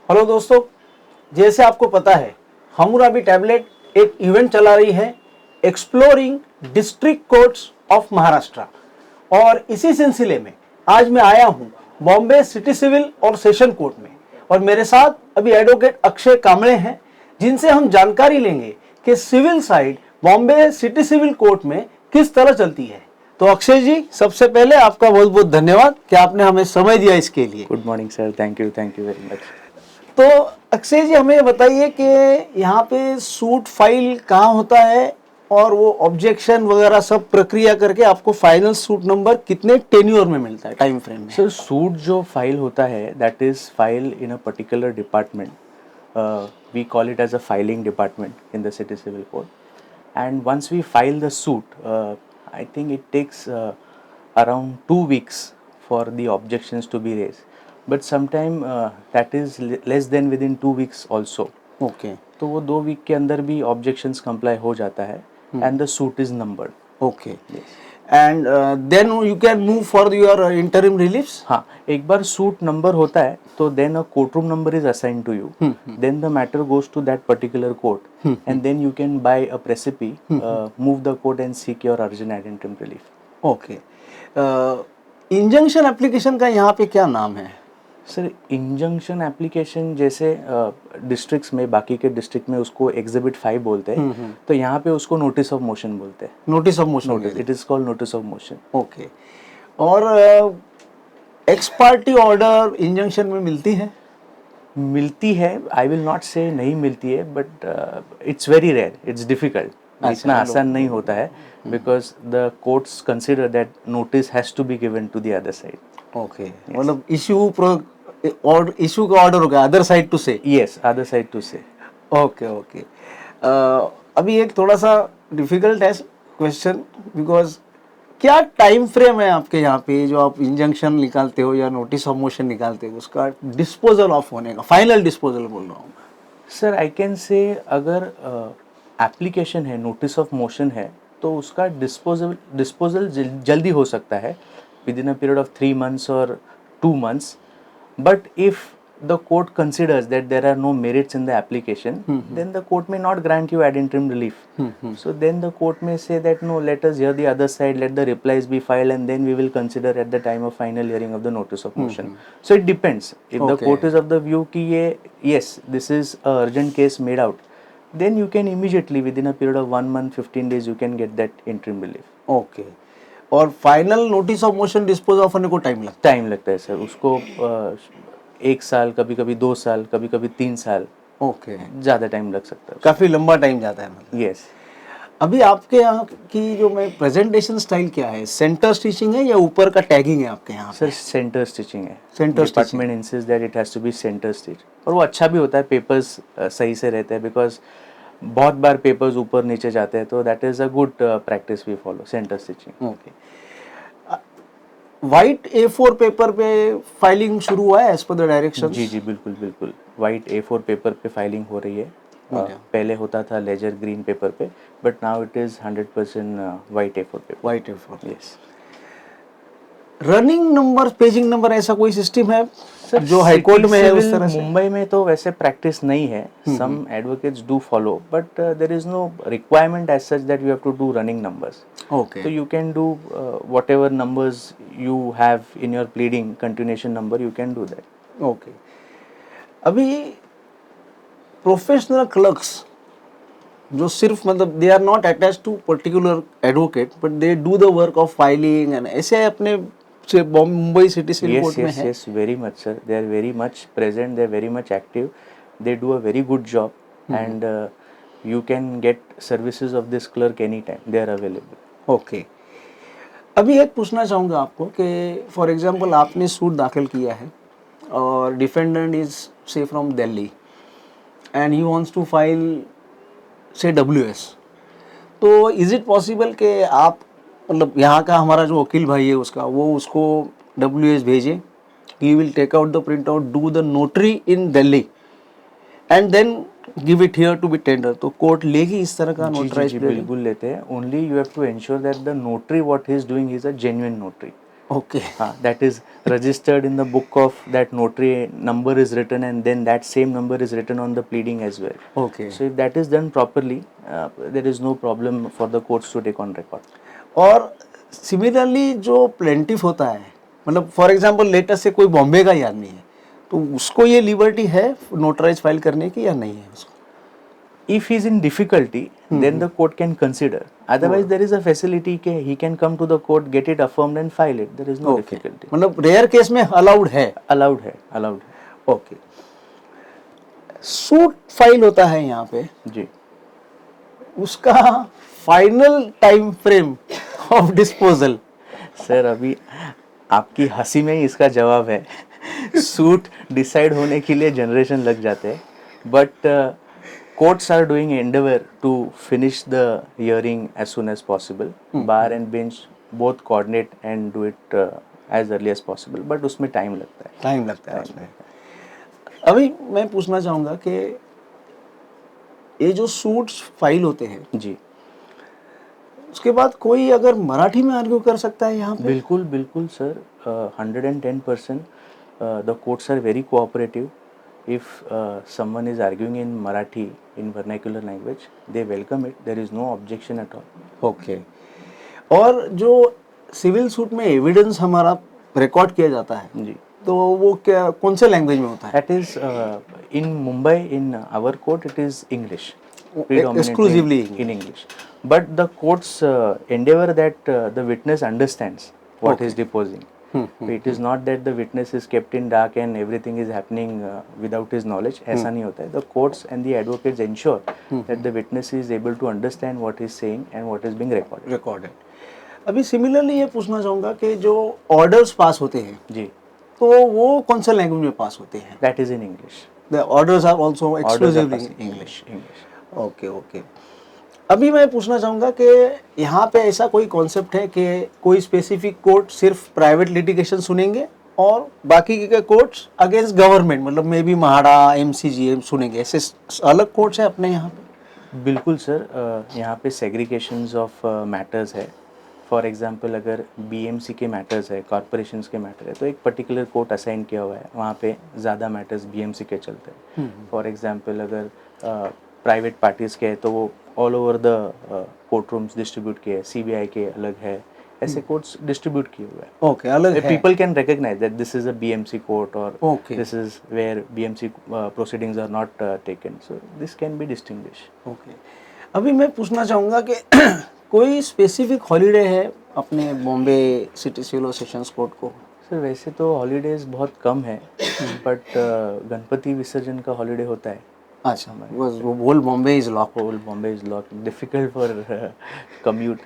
Hello दोस्तों, जैसे आपको पता है हममुराबी टैबलेट एक इवेंट चला रही है exploring district courts of Maharashtra और इसी सिलसिले में आज मैं आया हूं बॉम्बे सिटी सिविल और सेशन कोर्ट में और मेरे साथ अभी एडवोकेट अक्षय कांबळे हैं जिनसे हम जानकारी लेंगे कि civil side Bombay city civil court में किस तरह चलती है। तो अक्षय जी, सबसे पहले आपका बहुत बहुत धन्यवाद कि आपने हमें समय दिया इसके लिए। Good morning sir, thank you very much. तो अक्षय जी, हमें बताइए कि यहाँ पे सूट फाइल कहाँ होता है और वो ऑब्जेक्शन वगैरह सब प्रक्रिया करके आपको फाइनल सूट नंबर कितने टेन्योर में मिलता है, टाइम फ्रेम में? सर, सूट जो फाइल होता है that is file in a particular department. We call it as a filing department in the city civil court, and once we file the suit, I think it takes around 2 weeks for the objections to be raised, but sometime that is less than within 2 weeks also. Okay. तो वो 2 week के अंदर भी objections comply हो जाता है and the suit is numbered. Okay. And then you can move for your interim reliefs. हाँ, एक बार सूट नंबर होता है तो then a court room number is assigned to you, then the matter goes to that particular court and then you can by a praecipe, move the court and seek your urgent and interim relief. Okay. Injunction application का यहाँ पे क्या नाम है? Sir, injunction application जैसे districts में, बाकी के डिस्ट्रिक्ट में उसको एग्जिबिट 5 बोलते हैं, तो यहाँ पे उसको नोटिस ऑफ मोशन बोलते हैं. Notice of motion, it is called notice of motion. Okay. और एक्स पार्टी ऑर्डर इंजंक्शन में मिलती है? आई विल नॉट से नहीं मिलती है, but it's very rare, it's difficult. इतना आसान नहीं होता है because the courts consider that notice has to be given to the other side. Okay. मतलब इशू का ऑर्डर होगा other side to say? Yes, other side to say. Okay. अभी एक थोड़ा सा डिफिकल्ट है क्वेश्चन, बिकॉज क्या टाइम फ्रेम है आपके यहाँ पे जो आप इंजंक्शन निकालते हो या नोटिस ऑफ मोशन निकालते हो, उसका डिस्पोजल ऑफ होने का, फाइनल डिस्पोजल बोल रहा हूँ? सर, आई कैन से अगर एप्लीकेशन है, नोटिस ऑफ मोशन है, तो उसका डिस्पोजल जल्दी हो सकता है within a period of 3 months or 2 months. But if the court considers that there are no merits in the application, then the court may not grant you ad interim relief. So then the court may say that no, let us hear the other side, let the replies be filed, and then we will consider at the time of final hearing of the notice of motion. So it depends. If the court is of the view ki yes, this is a urgent case made out, then you can immediately within a period of 1 month, 15 days, you can get that interim relief. Okay. और final notice of motion dispose of होने को time लगता है sir. उसको 1 साल, कभी कभी 2 साल, कभी कभी 3 साल. ओके. ज़्यादा टाइम लग सकता है, काफ़ी लंबा टाइम जाता है मतलब. यस. अभी आपके यहाँ की जो मैं प्रेजेंटेशन स्टाइल क्या है, सेंटर स्टिचिंग है या ऊपर का टैगिंग है आपके यहाँ? सर, सेंटर स्टिचिंग है. Centre department insist that it has to be centre stitch, और वो अच्छा भी होता है, पेपर्स सही से रहते हैं, बिकॉज बहुत बार पेपर्स ऊपर नीचे जाते हैं, तो that is a good practice we follow, centre stitching. Okay. White A4 paper पे फाइलिंग शुरू हुआ है एज पर द डायरेक्शन? जी, बिल्कुल. वाइट A4 पेपर पे फाइलिंग हो रही है. पहले होता था लेजर ग्रीन पेपर पे, but now it is 100% white A4 paper. White A4. Yes. Running number, paging number, ऐसा कोई सिस्टम है सर जो हाई कोर्ट में है उस तरह से? मुंबई में तो वैसे प्रैक्टिस नहीं है. Some advocates do follow, but there is no requirement as such that you have to do running numbers. Okay. So you can do whatever numbers you have in your pleading continuation number, you can do that. Okay. अभी professional clerks जो सिर्फ मतलब they are not attached to particular advocate but they do the work of filing and ऐसे अपने Mumbai city civil court में है? Yes, very much sir. They are very much present, they are very much active, they do a very good job, and you can get services of this clerk anytime, they are available. Okay. अभी एक पूछना चाहूँगा आपको कि for example आपने suit दाखिल किया है और defendant is say from Delhi and he wants to file say WS, तो इज़ इट पॉसिबल कि आप मतलब यहाँ का हमारा जो वकील भाई है वो उसको WS भेजे, he will take out the print out, do the notary in Delhi and then give it here to be tender, तो कोर्ट लेगी इस तरह का नोटराइज? बिल्कुल लेते हैं. Only you have to ensure that the notary what he is doing is a genuine notary. Okay. that is registered in the book of that notary, number is written, and then that same number is written on the pleading as well. Okay. So if that is done properly, there is no problem for the courts to take on record. और similarly जो plaintiff होता है, मतलब for example letter से कोई बॉम्बे का ही आदमी है, तो उसको ये लिबर्टी है नोटराइज फाइल करने की या नहीं है उसको? If he is in difficulty, then the court can consider. Otherwise, there is a facility he can come to the court, get it affirmed and file it. There is no difficulty. मतलब rare case में allowed है? Allowed है, allowed है. Okay. Suit file होता है यहाँ पे जी. उसका final time frame of disposal? Sir अभी आपकी हंसी में ही इसका जवाब है. सूट डिसाइड होने के लिए जनरेशन लग जाते हैं, but courts are doing endeavor to finish the hearing as soon as possible. Bar and bench both coordinate and do it as early as possible, but उसमें टाइम लगता है. उसमें. अभी मैं पूछना चाहूँगा कि ये जो सूट्स फाइल होते हैं जी, उसके बाद कोई अगर मराठी में आर्ग्यू कर सकता है यहाँ पे? बिल्कुल बिल्कुल sir, 110%. The courts are very cooperative. If someone is arguing in Marathi, in vernacular language, they welcome it. There is no objection at all. Okay. और जो सिविल सूट में एविडेंस हमारा रिकॉर्ड किया जाता है जी, तो वो क्या कौन से लैंग्वेज में होता है? that is in Mumbai, in our court, it is English, predominantly Exclusively in English. But the courts endeavor that the witness understands what he is deposing. It is not that the witness is kept in dark and everything is happening without his knowledge. ऐसा नहीं होता है. The courts and the advocates ensure that the witness is able to understand what he is saying and what is being recorded. अभी similarly ये पूछना चाहूँगा कि जो ऑर्डर्स पास होते हैं जी, तो वो कौन से लैंग्वेज में पास होते हैं? that is in English. The orders are also exclusively English. Okay. अभी मैं पूछना चाहूँगा कि यहाँ पे ऐसा कोई कॉन्सेप्ट है कि कोई स्पेसिफिक कोर्ट सिर्फ प्राइवेट लिटिगेशन सुनेंगे और बाकी के कोर्ट्स अगेंस्ट गवर्नमेंट, मतलब मे बी महाड़ा, एमसीजी सुनेंगे, ऐसे अलग कोर्ट्स है अपने यहाँ पे? बिल्कुल सर, यहाँ पे सेग्रीगेशंस ऑफ मैटर्स है. फॉर एग्जांपल अगर बीएमसी के मैटर्स है, कॉरपोरेशंस के मैटर है, तो एक पर्टिकुलर कोर्ट असाइन किया हुआ है, वहाँ पे ज़्यादा मैटर्स बीएमसी के चलते हैं. फॉर एग्जांपल अगर प्राइवेट पार्टीज़ के है तो वो all over the court rooms distribute किए हैं. सीबीआई के अलग है, ऐसे कोर्ट्स डिस्ट्रीब्यूट किए हुए हैं. ओके, अलग है. People can recognize that this is a BMC court or Okay. this is where BMC proceedings are not taken. So this can be distinguished. Okay. अभी मैं पूछना चाहूँगा कि कोई स्पेसिफिक हॉलीडे है अपने बॉम्बे सिटी सिविल और सेशंस कोर्ट को? सर वैसे तो हॉलीडेज बहुत कम है, बट गणपति विसर्जन का हॉलीडे होता है. अच्छा, वो whole Bombay is lock. Whole Bombay is lock, difficult for commute.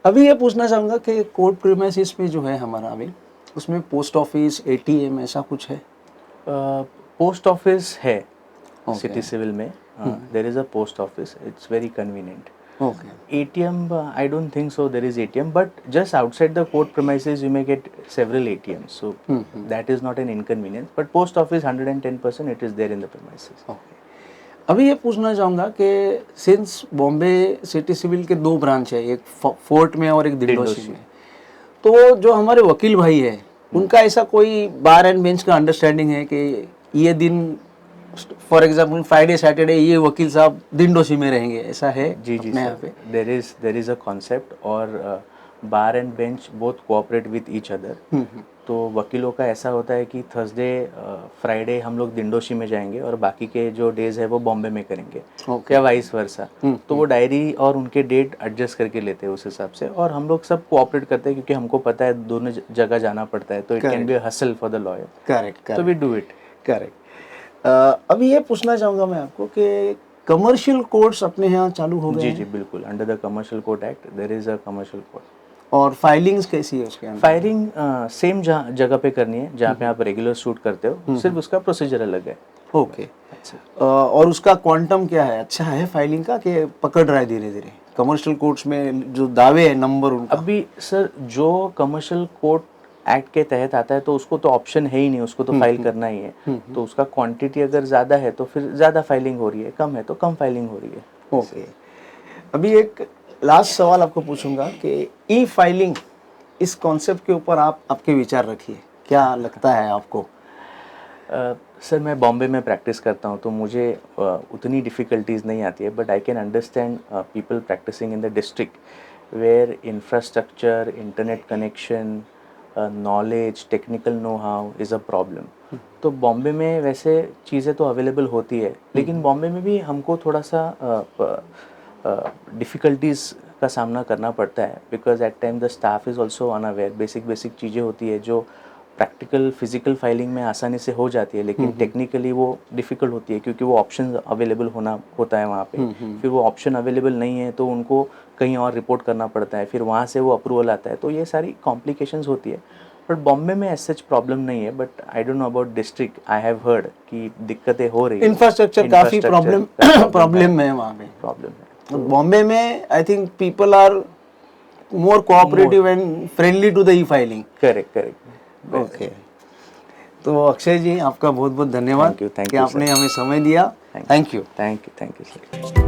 अभी ये पूछना चाहूँगा कि कोर्ट प्रीमाइसिस में जो है हमारा अभी, उसमें पोस्ट ऑफिस, एटीएम ऐसा कुछ है? पोस्ट ऑफिस है Okay. सिटी सिविल में. There is a post office, it's very convenient. Okay. ATM, I don't think so there is ATM, but just outside the court premises you may get several ATMs, so that is not an inconvenience, but post office 110% it is there in the premises. Okay. अभी ये पूछना चाहूँगा कि since Bombay city civil के 2 branch है, एक fort में और एक दिंडोशी में, तो जो हमारे वकील भाई है उनका ऐसा कोई बार एंड बेंच का अंडरस्टैंडिंग है कि ये दिन फॉर एग्जाम्पल फ्राइडे सैटरडे ये वकील साहब दिंडोशी में रहेंगे, ऐसा है? जी अपने यहाँ पे there is a concept, और bar and bench both cooperate with each other. तो वकीलों का ऐसा होता है कि थर्सडे फ्राइडे हम लोग दिंडोशी में जाएंगे और बाकी के जो डेज है वो बॉम्बे में करेंगे, या वाइस वर्सा. तो वो डायरी और उनके डेट एडजस्ट करके लेते हैं उस हिसाब से, और हम लोग सब कोऑपरेट करते हैं क्योंकि हमको पता है दोनों जगह जाना पड़ता है, तो it can be a hustle for the lawyer. Correct. तो वी डू इट. करेक्ट. अभी ये पूछना चाहूँगा मैं आपको कि कमर्शियल कोर्ट्स अपने यहाँ चालू हो गए जी हैं? जी बिल्कुल. Under the commercial court act there is a commercial court. और फाइलिंग्स कैसी है उसके अंदर? फाइलिंग सेम जगह पे करनी है जहाँ पे आप रेगुलर शूट करते हो, सिर्फ उसका प्रोसीजर अलग है. ओके. और उसका क्वांटम क्या है? अच्छा है फाइलिंग का कि पकड़ रहा है धीरे धीरे? कमर्शियल कोर्ट्स में जो दावे है नंबर उनका, अभी सर जो कमर्शियल कोर्ट एक्ट के तहत आता है तो उसको तो ऑप्शन है ही नहीं, उसको तो फाइल करना ही है. तो उसका क्वांटिटी अगर ज़्यादा है तो फिर ज़्यादा फाइलिंग हो रही है, कम है तो कम फाइलिंग हो रही है. ओके. अभी एक लास्ट सवाल आपको पूछूंगा कि ई फाइलिंग इस कॉन्सेप्ट के ऊपर आप आपके विचार रखिए, क्या लगता है आपको? सर मैं बॉम्बे में प्रैक्टिस करता हूँ तो मुझे उतनी डिफ़िकल्टीज़ नहीं आती है, but I can understand people practising in the district where infrastructure, internet connection, knowledge, technical know how is a problem. तो बॉम्बे में वैसे चीज़ें तो अवेलेबल होती है, लेकिन बॉम्बे में भी हमको थोड़ा सा डिफ़िकल्टीज़ का सामना करना पड़ता है, because at time the staff is also unaware. Basic चीज़ें होती है जो प्रैक्टिकल फिजिकल फाइलिंग में आसानी से हो जाती है, लेकिन टेक्निकली वो डिफ़िकल्ट होती है क्योंकि वो ऑप्शन अवेलेबल होता है वहाँ पे। फिर वो ऑप्शन अवेलेबल नहीं है तो उनको कहीं और रिपोर्ट करना पड़ता है, फिर वहाँ से वो अप्रूवल आता है, तो ये सारी कॉम्प्लिकेशंस होती है। बट बॉम्बे में ऐसा प्रॉब्लम नहीं है, but I don't know about district. I have heard कि दिक्कतें हो रही है, इंफ्रास्ट्रक्चर काफ़ी प्रॉब्लम है वहाँ पे। प्रॉब्लम है। बॉम्बे में I think people are more cooperative and friendly to the e filing. Correct. Okay, तो अक्षय जी आपका बहुत बहुत धन्यवाद Thank you कि आपने sir. हमें समय दिया। Thank you. Thank you sir.